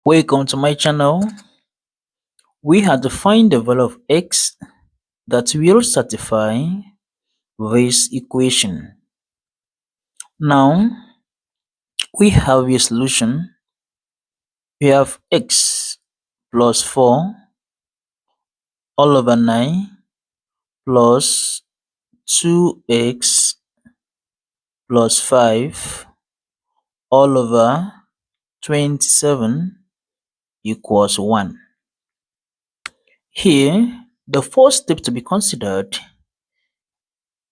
Welcome to my channel. We have to find the value of x that will satisfy this equation. Now, we have a solution. We have x plus 4 all over 9 plus 2x plus 5 all over 27 equals 1. Here, the first step to be considered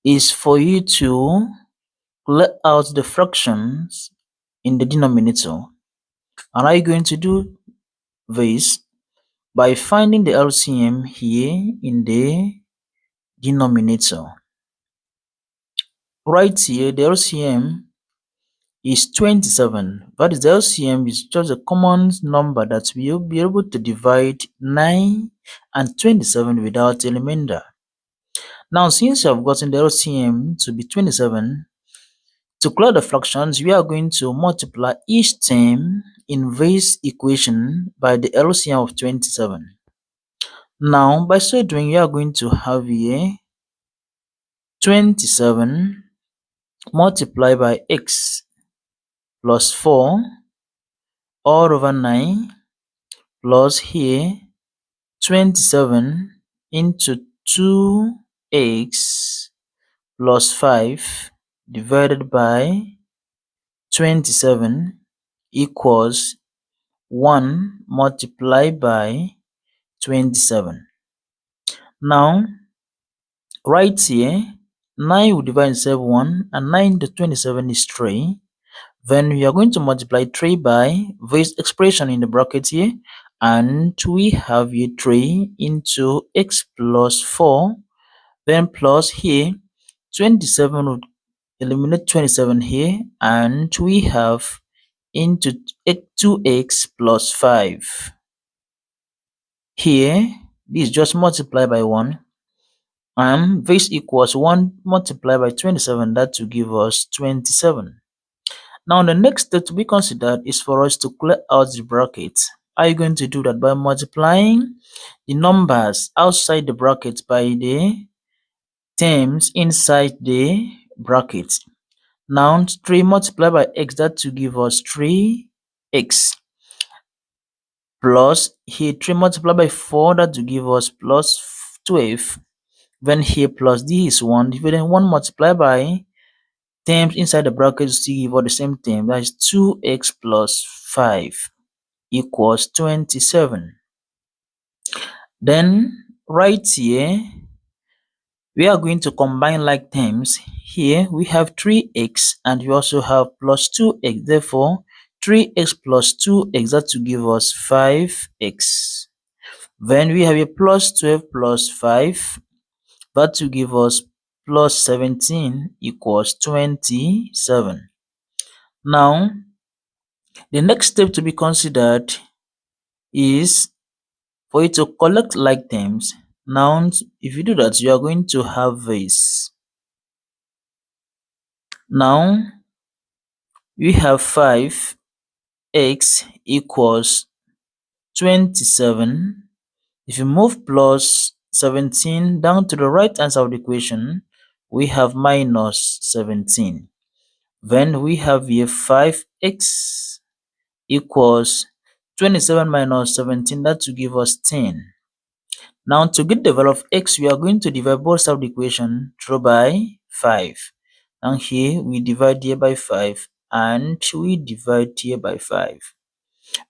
is for you to clear out the fractions in the denominator. And are you going to do this by finding the LCM here in the denominator? Right here, the LCM is 27. That is, the LCM is just a common number that will be able to divide 9 and 27 without a remainder. Now, since you have gotten the LCM to be 27, to clear the fractions, we are going to multiply each term in this equation by the LCM of 27. Now, by so doing, we are going to have here 27 multiplied by x plus 4 all over 9 plus here 27 into 2x plus 5 divided by 27 equals 1 multiplied by 27. Now, right here, 9 will divide itself 1 and 9 to 27 is 3. Then we are going to multiply 3 by this expression in the bracket here, and we have here 3 into x plus 4, then plus here 27 would eliminate 27 here, and we have into 2x plus 5. Here, this just multiply by 1, and this equals 1 multiplied by 27, that will give us 27. Now, the next step to be considered is for us to clear out the brackets. How are you going to do that? By multiplying the numbers outside the bracket by the terms inside the bracket. Now, 3 multiplied by x, that will give us 3x. Plus, here 3 multiplied by 4, that will give us plus 12. Then here plus this is 1. If then 1 multiplied by terms inside the bracket still give us the same term, that is 2x plus 5 equals 27. Then right here, we are going to combine like terms. Here we have 3x and we also have plus 2x. Therefore, 3x plus 2x, that will give us 5x. Then we have a plus 12 plus 5, that will give us plus 17 equals 27. Now, the next step to be considered is for you to collect like terms. Now, if you do that, you are going to have this. Now, we have 5x equals 27. If you move plus 17 down to the right hand side of the equation, we have minus 17. Then we have here 5x equals 27 minus 17, that will give us 10. Now, to get the value of x, we are going to divide both sides of the equation through by 5. And here we divide here by 5 and we divide here by 5.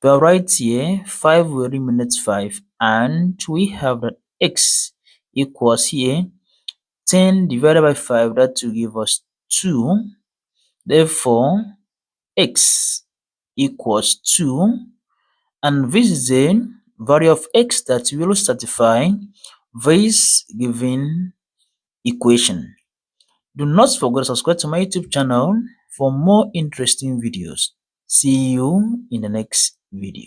But right here, 5 will eliminate 5, and we have that x equals here 10 divided by 5, that will give us 2. Therefore, x equals 2, and this is the value of x that will satisfy this given equation. Do not forget to subscribe to my YouTube channel for more interesting videos. See you in the next video.